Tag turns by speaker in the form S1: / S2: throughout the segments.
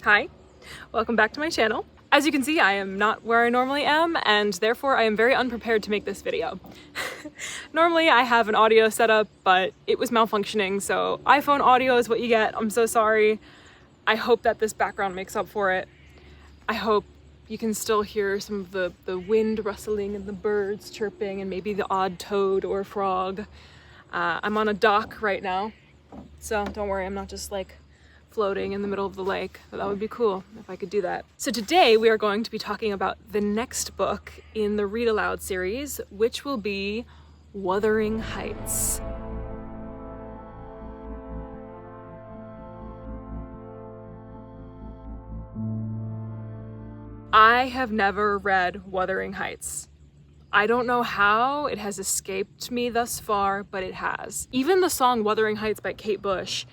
S1: Hi, welcome back to my channel. As you can see, I am not where I normally am, and therefore I am very unprepared to make this video. Normally I have an audio setup, but it was malfunctioning, so iPhone audio is what you get. I'm so sorry. I hope that this background makes up for it. I hope you can still hear some of the wind rustling and the birds chirping and maybe the odd toad or frog. I'm on a dock right now, so don't worry, I'm not just like floating in the middle of the lake, but that would be cool if I could do that. So today we are going to be talking about the next book in the Read Aloud series, which will be Wuthering Heights. I have never read Wuthering Heights. I don't know how it has escaped me thus far, but it has. Even the song Wuthering Heights by Kate Bush,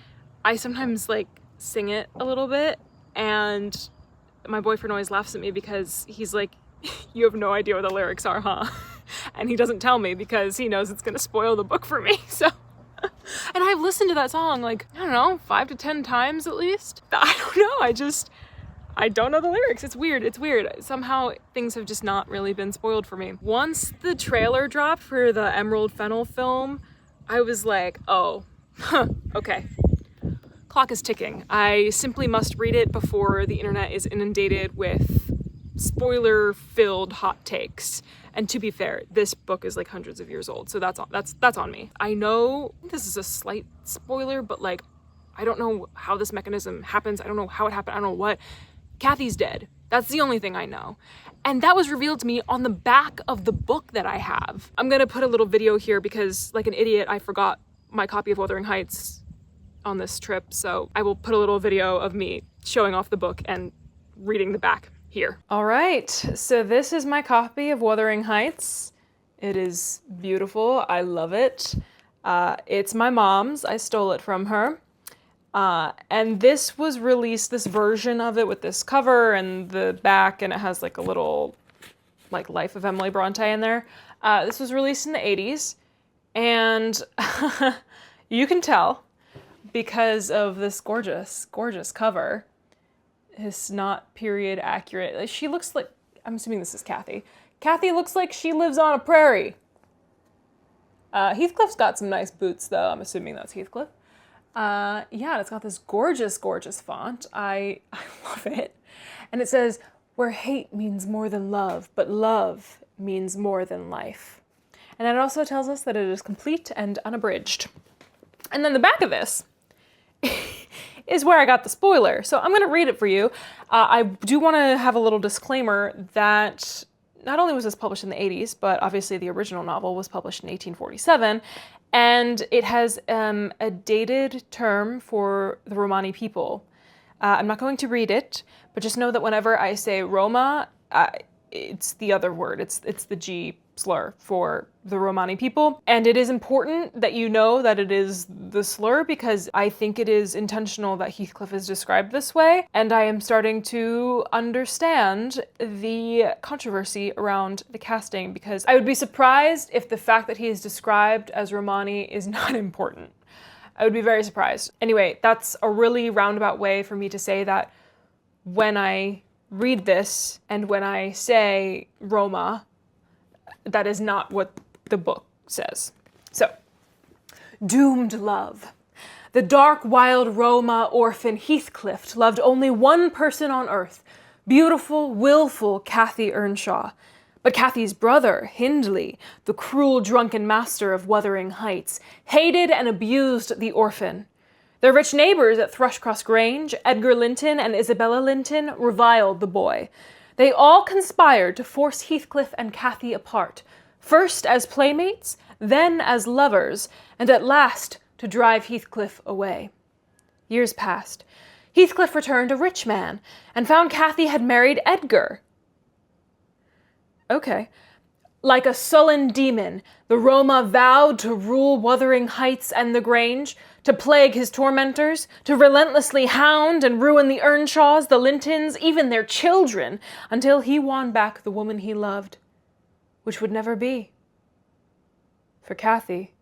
S1: I sometimes like sing it a little bit, and my boyfriend always laughs at me because he's like, you have no idea what the lyrics are, huh? And he doesn't tell me because he knows it's gonna spoil the book for me, so. And I've listened to that song like, I don't know, 5 to 10 times at least. I don't know, I don't know the lyrics. It's weird. Somehow things have just not really been spoiled for me. Once the trailer dropped for the Emerald Fennell film, I was like, oh, okay. Clock is ticking. I simply must read it before the internet is inundated with spoiler-filled hot takes. And to be fair, this book is like hundreds of years old, so that's on me. I know this is a slight spoiler, but like, I don't know how this mechanism happens. I don't know how it happened. I don't know what. Kathy's dead. That's the only thing I know. And that was revealed to me on the back of the book that I have. I'm gonna put a little video here because, like an idiot, I forgot my copy of Wuthering Heights on this trip, so I will put a little video of me showing off the book and reading the back here. All right, so this is my copy of Wuthering Heights. It is beautiful. I love it. It's my mom's. I stole it from her. And this was released, this version of it with this cover and the back, and it has like a little like Life of Emily Brontë in there. This was released in the 80s, and you can tell because of this gorgeous, gorgeous cover. It's not period accurate. She looks like, I'm assuming this is Kathy. Kathy looks like she lives on a prairie. Heathcliff's got some nice boots though. I'm assuming that's Heathcliff. Yeah, it's got this gorgeous, gorgeous font. I love it. And it says, where hate means more than love, but love means more than life. And then it also tells us that it is complete and unabridged. And then the back of this is where I got the spoiler. So I'm gonna read it for you. I do wanna have a little disclaimer that not only was this published in the 80s, but obviously the original novel was published in 1847. And it has a dated term for the Romani people. I'm not going to read it, but just know that whenever I say Roma, it's the other word. It's the G slur for the Romani people. And it is important that you know that it is the slur because I think it is intentional that Heathcliff is described this way. And I am starting to understand the controversy around the casting because I would be surprised if the fact that he is described as Romani is not important. I would be very surprised. Anyway, that's a really roundabout way for me to say that when I read this and when I say Roma, that is not what the book says. So, doomed love. The dark, wild Roma orphan Heathcliff loved only one person on earth, beautiful, willful Kathy Earnshaw. But Kathy's brother, Hindley, the cruel, drunken master of Wuthering Heights, hated and abused the orphan. Their rich neighbors at Thrushcross Grange, Edgar Linton and Isabella Linton, reviled the boy. They all conspired to force Heathcliff and Kathy apart, first as playmates, then as lovers, and at last to drive Heathcliff away. Years passed. Heathcliff returned a rich man, and found Kathy had married Edgar. Okay. Like a sullen demon, the Roma vowed to rule Wuthering Heights and the Grange, to plague his tormentors, to relentlessly hound and ruin the Earnshaws, the Lintons, even their children, until he won back the woman he loved, which would never be. For Kathy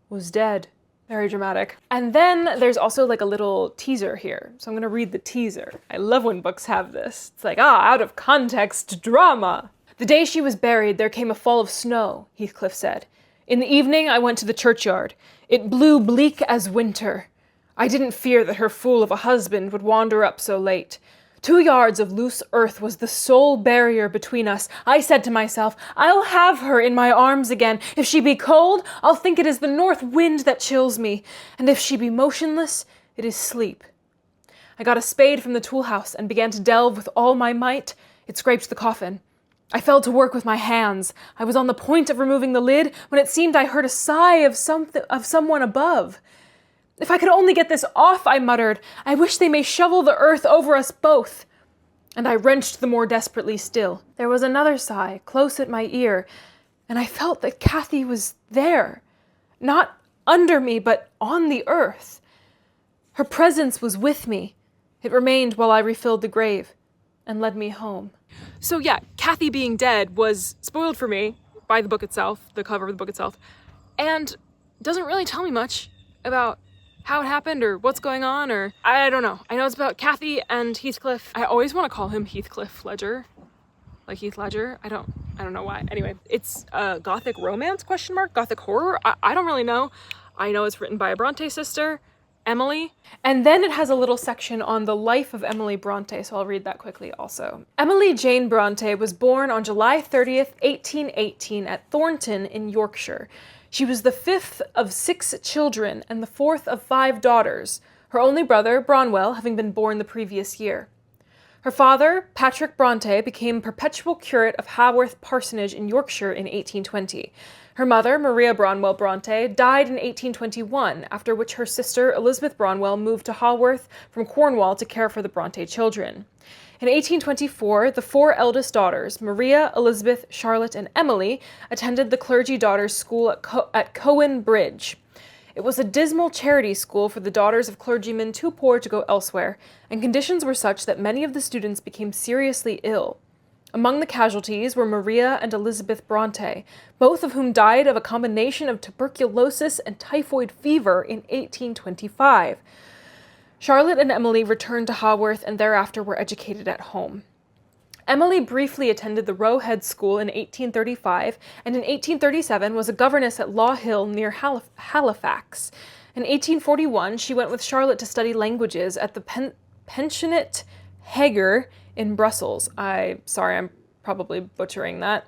S1: was dead Very dramatic. And then there's also like a little teaser here. So I'm going to read the teaser. I love when books have this. It's like, out of context drama. "The day she was buried, there came a fall of snow," Heathcliff said. "In the evening, I went to the churchyard. It blew bleak as winter. I didn't fear that her fool of a husband would wander up so late. 2 yards of loose earth was the sole barrier between us. I said to myself, I'll have her in my arms again. If she be cold, I'll think it is the north wind that chills me. And if she be motionless, it is sleep. I got a spade from the tool house and began to delve with all my might. It scraped the coffin. I fell to work with my hands. I was on the point of removing the lid when it seemed I heard a sigh of someone above. If I could only get this off, I muttered. I wish they may shovel the earth over us both. And I wrenched the more desperately still. There was another sigh, close at my ear, and I felt that Cathy was there. Not under me, but on the earth. Her presence was with me. It remained while I refilled the grave and led me home." So yeah, Cathy being dead was spoiled for me by the book itself, the cover of the book itself, and doesn't really tell me much about how it happened or what's going on, or I don't know. I know it's about Cathy and Heathcliff. I always want to call him Heathcliff Ledger, like Heath Ledger. I don't know why. Anyway, it's gothic romance, ? Gothic horror? I don't really know. I know it's written by a Brontë sister, Emily. And then it has a little section on the life of Emily Brontë, so I'll read that quickly also. Emily Jane Brontë was born on July 30th, 1818 at Thornton in Yorkshire. She was the 5th of 6 children and the 4th of 5 daughters, her only brother, Branwell, having been born the previous year. Her father, Patrick Brontë, became perpetual curate of Haworth Parsonage in Yorkshire in 1820. Her mother, Maria Branwell Brontë, died in 1821, after which her sister, Elizabeth Branwell, moved to Haworth from Cornwall to care for the Brontë children. In 1824, the 4 eldest daughters, Maria, Elizabeth, Charlotte, and Emily, attended the clergy daughters' school at Cowan Bridge. It was a dismal charity school for the daughters of clergymen too poor to go elsewhere, and conditions were such that many of the students became seriously ill. Among the casualties were Maria and Elizabeth Brontë, both of whom died of a combination of tuberculosis and typhoid fever in 1825. Charlotte and Emily returned to Haworth and thereafter were educated at home. Emily briefly attended the Roe Head School in 1835, and in 1837 was a governess at Law Hill near Halifax. In 1841, she went with Charlotte to study languages at the Pensionnat Heger in Brussels. I'm probably butchering that.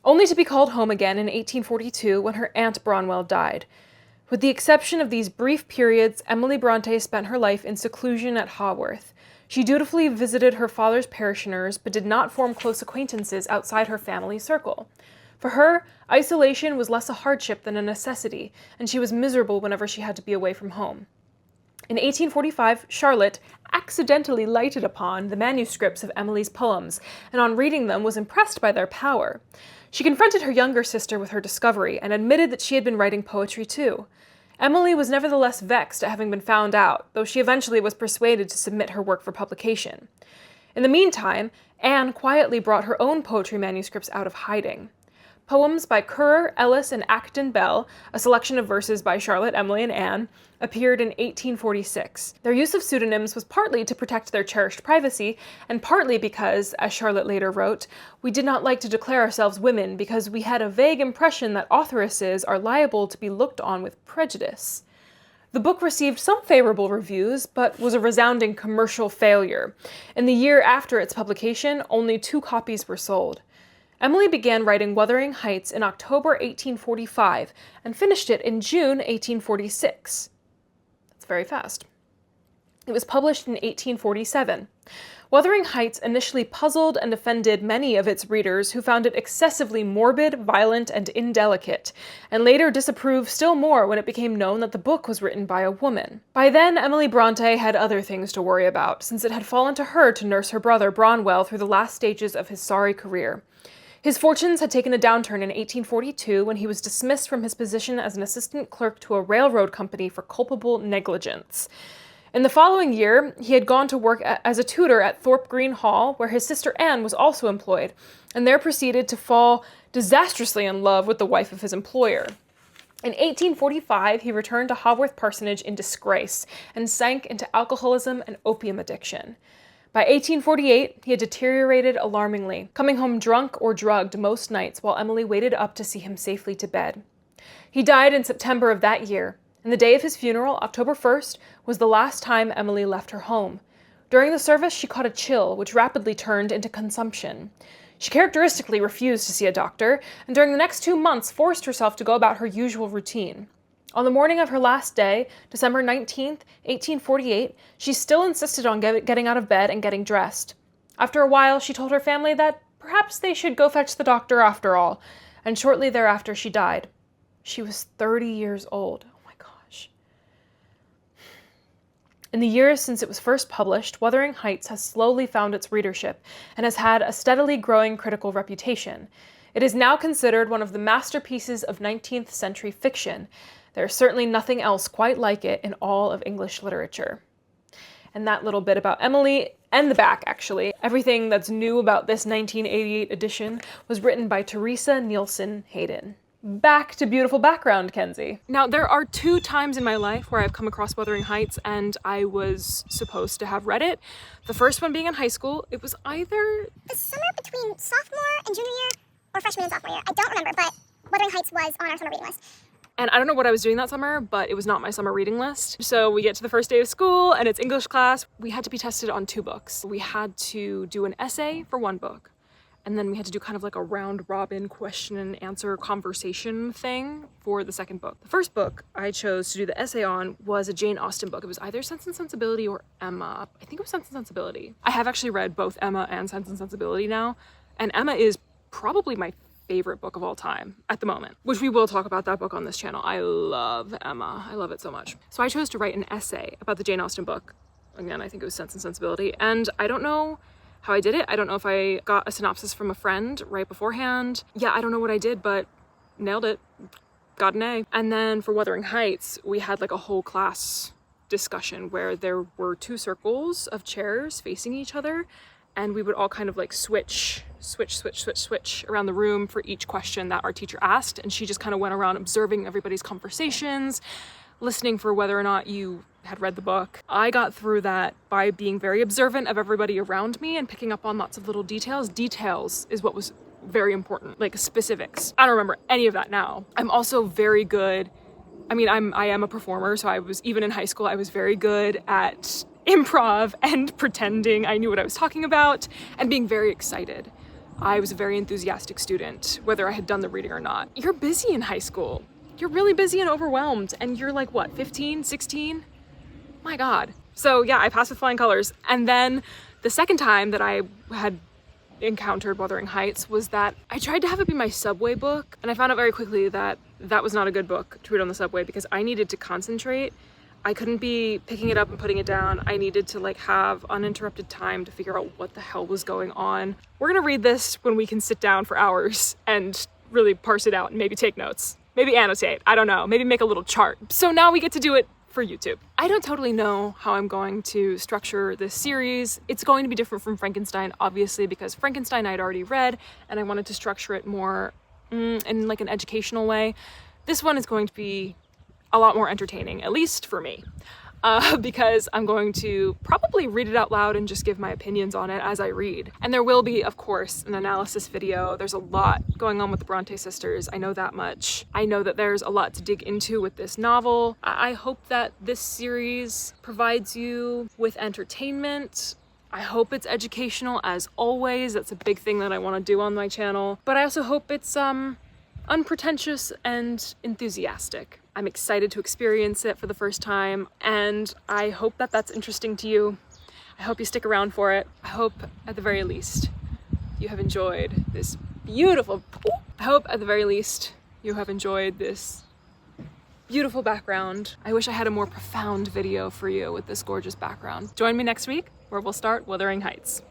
S1: Only to be called home again in 1842 when her aunt Branwell died. With the exception of these brief periods, Emily Brontë spent her life in seclusion at Haworth. She dutifully visited her father's parishioners, but did not form close acquaintances outside her family circle. For her, isolation was less a hardship than a necessity, and she was miserable whenever she had to be away from home. In 1845, Charlotte accidentally lighted upon the manuscripts of Emily's poems, and on reading them was impressed by their power. She confronted her younger sister with her discovery, and admitted that she had been writing poetry too. Emily was nevertheless vexed at having been found out, though she eventually was persuaded to submit her work for publication. In the meantime, Anne quietly brought her own poetry manuscripts out of hiding. Poems by Currer, Ellis, and Acton Bell, a selection of verses by Charlotte, Emily, and Anne, appeared in 1846. Their use of pseudonyms was partly to protect their cherished privacy, and partly because, as Charlotte later wrote, we did not like to declare ourselves women because we had a vague impression that authoresses are liable to be looked on with prejudice. The book received some favorable reviews, but was a resounding commercial failure. In the year after its publication, only 2 copies were sold. Emily began writing Wuthering Heights in October 1845 and finished it in June 1846. That's very fast. It was published in 1847. Wuthering Heights initially puzzled and offended many of its readers who found it excessively morbid, violent, and indelicate, and later disapproved still more when it became known that the book was written by a woman. By then, Emily Brontë had other things to worry about, since it had fallen to her to nurse her brother Branwell through the last stages of his sorry career. His fortunes had taken a downturn in 1842 when he was dismissed from his position as an assistant clerk to a railroad company for culpable negligence. In the following year, he had gone to work as a tutor at Thorpe Green Hall, where his sister Anne was also employed, and there proceeded to fall disastrously in love with the wife of his employer. In 1845, he returned to Haworth Parsonage in disgrace and sank into alcoholism and opium addiction. By 1848, he had deteriorated alarmingly, coming home drunk or drugged most nights while Emily waited up to see him safely to bed. He died in September of that year, and the day of his funeral, October 1st, was the last time Emily left her home. During the service, she caught a chill, which rapidly turned into consumption. She characteristically refused to see a doctor, and during the next 2 months forced herself to go about her usual routine. On the morning of her last day, December 19th, 1848, she still insisted on getting out of bed and getting dressed. After a while, she told her family that perhaps they should go fetch the doctor after all, and shortly thereafter she died. She was 30 years old. Oh my gosh. In the years since it was first published, Wuthering Heights has slowly found its readership and has had a steadily growing critical reputation. It is now considered one of the masterpieces of 19th century fiction. There is certainly nothing else quite like it in all of English literature. And that little bit about Emily, and the back actually, everything that's new about this 1988 edition was written by Teresa Nielsen Hayden. Back to beautiful background, Kenzie. Now, there are 2 times in my life where I've come across Wuthering Heights and I was supposed to have read it. The first one being in high school. It was either
S2: the summer between sophomore and junior year, or freshman and sophomore year. I don't remember, but Wuthering Heights was on our summer reading list.
S1: And I don't know what I was doing that summer, but it was not my summer reading list. So we get to the first day of school and it's English class. We had to be tested on 2 books. We had to do an essay for 1 book. And then we had to do kind of like a round robin question and answer conversation thing for the second book. The first book I chose to do the essay on was a Jane Austen book. It was either Sense and Sensibility or Emma. I think it was Sense and Sensibility. I have actually read both Emma and Sense and Sensibility now. And Emma is probably my favorite book of all time at the moment, which we will talk about that book on this channel. I love Emma. I love it so much. So I chose to write an essay about the Jane Austen book. Again, I think it was Sense and Sensibility. And I don't know how I did it. I don't know if I got a synopsis from a friend right beforehand. Yeah, I don't know what I did, but nailed it. Got an A. And then for Wuthering Heights, we had like a whole class discussion where there were 2 circles of chairs facing each other, and we would all kind of like switch around the room for each question that our teacher asked. And she just kind of went around observing everybody's conversations, listening for whether or not you had read the book. I got through that by being very observant of everybody around me and picking up on lots of little details. Details is what was very important, like specifics. I don't remember any of that now. I'm also very good, I am a performer, so I was, even in high school, I was very good at improv and pretending I knew what I was talking about and being very excited. I was a very enthusiastic student, whether I had done the reading or not. You're busy in high school. You're really busy and overwhelmed, and you're like, what, 15, 16? My God. So yeah, I passed with flying colors. And then the second time that I had encountered Wuthering Heights was that I tried to have it be my subway book, and I found out very quickly that that was not a good book to read on the subway because I needed to concentrate. I couldn't be picking it up and putting it down. I needed to like have uninterrupted time to figure out what the hell was going on. We're gonna read this when we can sit down for hours and really parse it out and maybe take notes. Maybe annotate, I don't know, maybe make a little chart. So now we get to do it for YouTube. I don't totally know how I'm going to structure this series. It's going to be different from Frankenstein, obviously, because Frankenstein I'd already read and I wanted to structure it more in like an educational way. This one is going to be a lot more entertaining, at least for me, because I'm going to probably read it out loud and just give my opinions on it as I read. And there will be, of course, an analysis video. There's a lot going on with the Brontë sisters. I know that much. I know that there's a lot to dig into with this novel. I hope that this series provides you with entertainment. I hope it's educational as always. That's a big thing that I want to do on my channel. But I also hope it's unpretentious and enthusiastic. I'm excited to experience it for the first time, and I hope that that's interesting to you. I hope you stick around for it. I hope at the very least you have enjoyed this beautiful background. I wish I had a more profound video for you with this gorgeous background. Join me next week where we'll start Wuthering Heights.